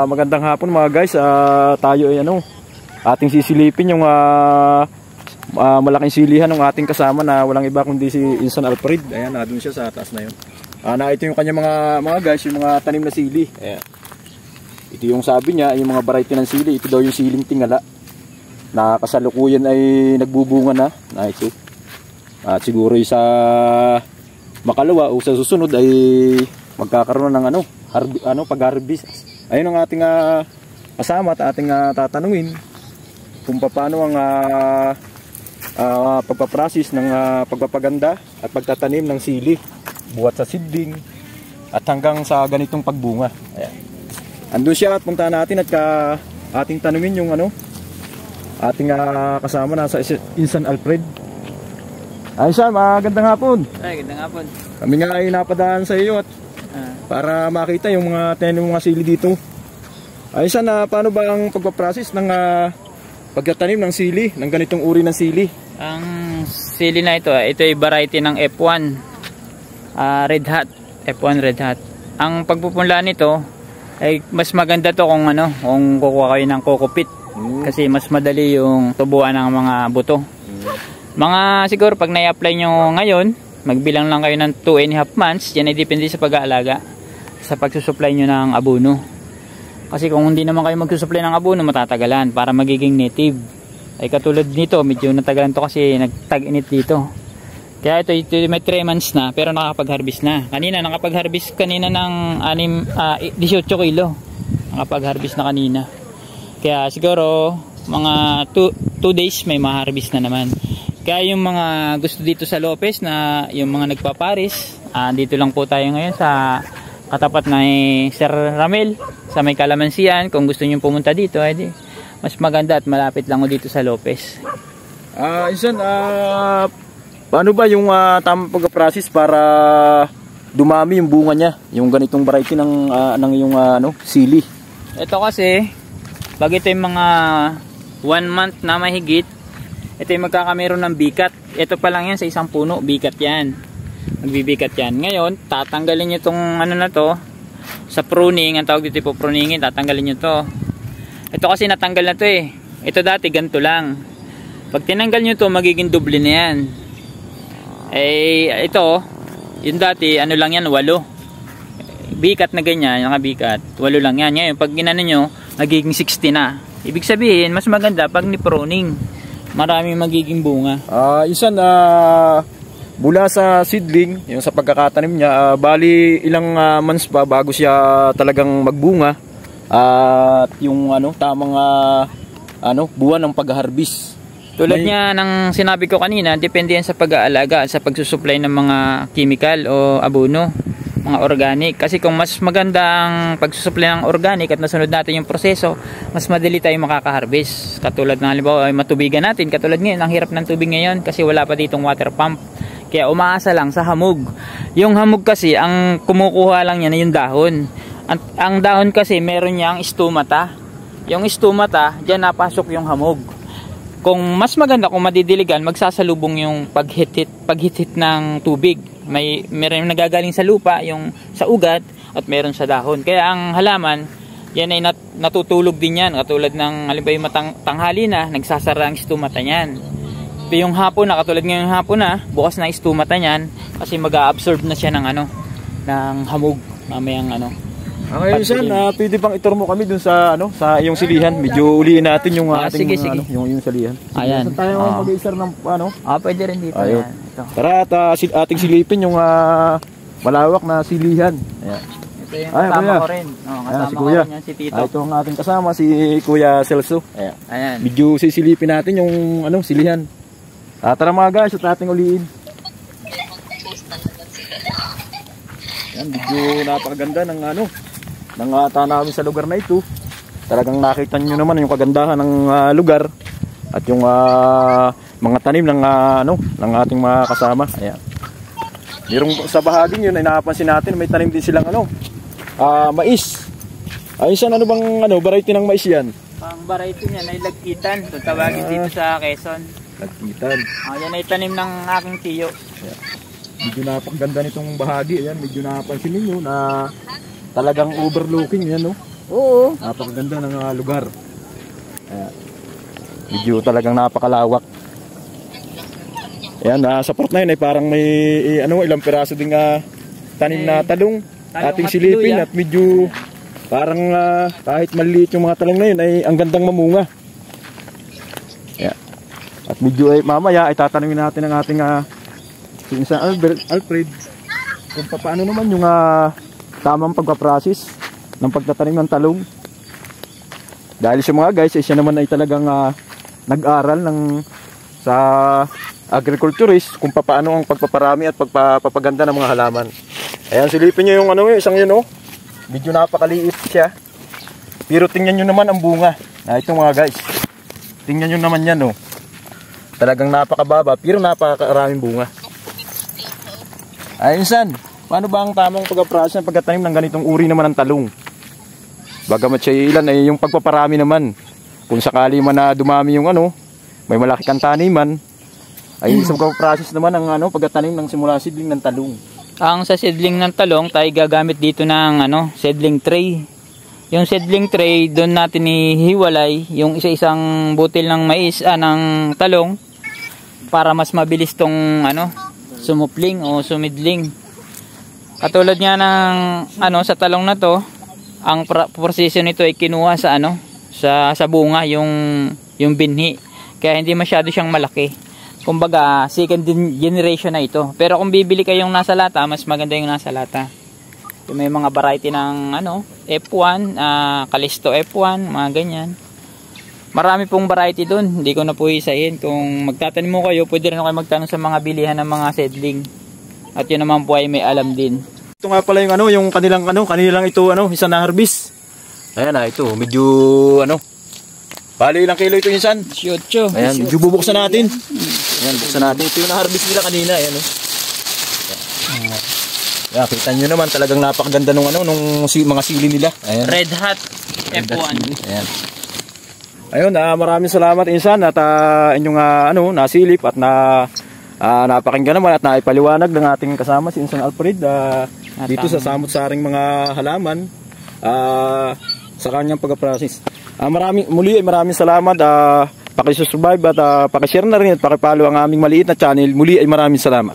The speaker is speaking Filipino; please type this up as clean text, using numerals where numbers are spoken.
Magandang hapon mga guys. Tayo ay ating sisilipin yung malaking silihan ng ating kasama na walang iba kundi si Insan Alfred. Ayan, doon siya sa taas na yun. Ito yung kanya mga guys, yung mga tanim na sili. Ayan. Ito yung sabi niya, yung mga variety ng sili. Ito daw yung siling tingala na kasalukuyan ay nagbubunga na. Ito. At siguro yung sa makalawa o sa susunod ay magkakaroon ng pag-harvest. Ayun ang ating kasama at ating tatanungin kung paano ang pagpaprocess ng pagpapaganda at pagtatanim ng sili buhat sa seedling at hanggang sa ganitong pagbunga. Ayan. Andun siya at punta natin at ating tanungin yung ating kasama na sa Insan Alfred. Insan, magandang hapon. Ay, gandang hapon. Kami nga ay napadaan sa iyo at para makita yung mga tanim mga sili dito. Insan, paano ba ang pagpaprocess ng pagtatanim ng sili, ng ganitong uri ng sili? Ang sili na ito ay variety ng F1 Red Hot. F1 Red Hot. Ang pagpupunlaan nito ay mas maganda to kung kung kukuha kayo ng kokopit. Kasi mas madali yung tubuan ng mga buto. Mga siguro pag na-apply nyo ngayon, magbilang lang kayo ng 2.5 months. Yan ay depende sa pag-aalaga sa pagsusupply nyo ng abono. Kasi kung hindi naman kayo magsusupply ng abono, matatagalan para magiging native. Ay katulad nito, medyo natagalan to kasi nagtag-init dito. Kaya ito may 3 months na pero nakapag-harvest na. Nakapag-harvest kanina ng 18 kilo. Nakapag-harvest na kanina. Kaya siguro mga 2 days may ma-harvest na naman. Kaya yung mga gusto dito sa Lopez na yung mga nagpaparis, dito lang po tayo ngayon sa katapat na Sir Ramel sa may Kalamansian. Kung gusto niyo pumunta dito, mas maganda at malapit lang dito sa Lopez. Insan, paano ba yung tamang pag-process para dumami yung bunga niya, yung ganitong variety ng yung sili? Ito kasi pag ito yung mga 1 month na mahigit, ito yung magkakameron ng bikat. Ito pa lang yan sa isang puno, bikat yan. Magbibikat yan. Ngayon, tatanggalin nyo itong na to sa pruning. Ang tawag dito po pruningin, tatanggalin nyo to. Ito kasi natanggal na to eh. Ito dati ganito lang. Pag tinanggal nyo to, magiging doble na yan. Ito, yung dati, lang yan, 8. Bikat na ganyan, yung bikat, 8 lang yan. Ngayon, pag ginano nyo, magiging 60 na. Ibig sabihin, mas maganda pag ni-pruning. Maraming magiging bunga. Insan, mula sa seedling, yung sa pagkakatanim niya, bali ilang months pa bago siya talagang magbunga at yung tamang buwan ng pag-harvest. Tulad niya ng sinabi ko kanina, depende yan sa pag-aalaga, sa pagsusupply ng mga chemical o abono, mga organic. Kasi kung mas maganda ang pagsusupply ng organic at nasunod natin yung proseso, mas madali tayo makaka-harvest. Katulad ng halimbawa ay matubigan natin, katulad ngayon, ang hirap ng tubig ngayon kasi wala pa ditong water pump. Kaya umaasa lang sa hamog. Yung hamog kasi, ang kumukuha lang niya na yung dahon. Ang dahon kasi meron niyang stomata. Yung stomata, diyan napasok yung hamog. Kung mas maganda kung madidiligan, magsasalubong yung paghit-hit ng tubig. Meron nagagaling sa lupa, yung sa ugat, at meron sa dahon. Kaya ang halaman, yan ay natutulog din yan. Katulad ng halimbawa yung tanghali na, nagsasara ang stomata niyan. Ito yung hapon na, katulad ngayong hapon na, bukas na stomata niyan kasi mag-a-absorb na siya ng ng hamog mamayang Okay, Insan, pwede bang ituro mo kami dun sa sa iyong silihan? Medyo uliin natin yung ating sige. Yung silihan. Ayan. Saan tayo mag-iisar ng pwede rin dito. Ayun. Ayan. Ito. Tara at ating silipin yung malawak na silihan. Ayan. Ito yung kasama ko rin. Kasama si Kuya. ko rin yan, si Tito. Ito ang ating kasama, si Kuya Celso. Ayan. Ayan. Medyo sisilipin natin yung silihan. Tara mga guys, at ating uliin. Ayan, medyo napakaganda ng ng tanawin sa lugar na ito. Talagang nakita nyo naman yung kagandahan ng lugar at yung mga tanim ng ng ating mga kasama. Ayan. Mayroong sa bahaging yun ay napansin natin may tanim din silang mais. Ayun, ano bang variety ng mais yan? Ang variety niya ay lagkitan. Tawagin dito sa Quezon. Lagkitan. Yan ay tanim ng aking tiyo. Ayan. Medyo napakaganda nitong bahagi. Ayan, medyo napansin ninyo na talagang overlooking yan, no? Oo. Napakaganda ng lugar. Ayan. Medyo talagang napakalawak. Ayan, sa part na yun ay parang may ilang piraso ding tanim na talong. Ating silipin at medyo parang kahit maliliit yung mga talong na yun ay ang gandang mamunga. Ayan. At medyo ay mamaya ay tatanungin natin ang ating si Insan Alfred kung paano naman yung tamang pagpaprocess ng pagtatanim ng talong. Dahil sa mga guys, siya naman ay talagang nag-aral sa agriculturist kung paano ang pagpaparami at pagpapaganda ng mga halaman. Ayan, silipin nyo yung isang yun, oh. Medyo napakaliit siya. Pero tingnan nyo naman ang bunga. Ito mga guys. Tingnan nyo naman yan, oh. Talagang napakababa, pero napakaraming bunga. Ayun, San, paano ba ang tamang pagpaprocess ng pagtatanim ng ganitong uri naman ng talong? Bagamat siya ilan ay yung pagpaparami naman. Kung sakali man na dumami yung may malaki kang taniman, ay isang pagpaprocess naman ang pagtatanim ng simula seedling ng talong. Ang sa seedling ng talong, tayo gagamit dito ng seedling tray. Yung seedling tray, doon natin ihiwalay yung isa-isang butil ng mais, ng talong, para mas mabilis tong sumupling o sumidling. Katulad nga ng sa talong na to, ang proseso nito ay kinuha sa sa bunga yung binhi. Kaya hindi masyado siyang malaki. Kumbaga, second generation na ito. Pero kung bibili kayong nasa lata, mas maganda yung nasa lata. May mga variety ng F1, Calisto F1, mga ganyan. Marami pong variety doon. Hindi ko na po isahin. Kung magtatanim mo kayo, pwede rin kayo magtanong sa mga bilihan ng mga seedling. At yun naman po ay may alam din. Ito nga pala yung kanilang ito isa na harvest. Ayan ito, medyo bali ilang kilo ito Insan? 18. Ayan, medyo bubuksan natin. Ayan, buksan natin. Ito yung na-harvest nila kanina, ayan Ayan, kita nyo naman talagang napakaganda nung mga sili nila. Ayan. Red Hot F1. Ayan. Ayun, maraming salamat Insan at inyong nasilip at napakinggan naman at naipaliwanag ng ating kasama si Insan Alfred dito sa samot-saring mga halaman sa kanyang pag-process. Maraming salamat. Paki-subscribe at paki-share na rin at paki-follow ang aming maliit na channel. Muli ay maraming salamat.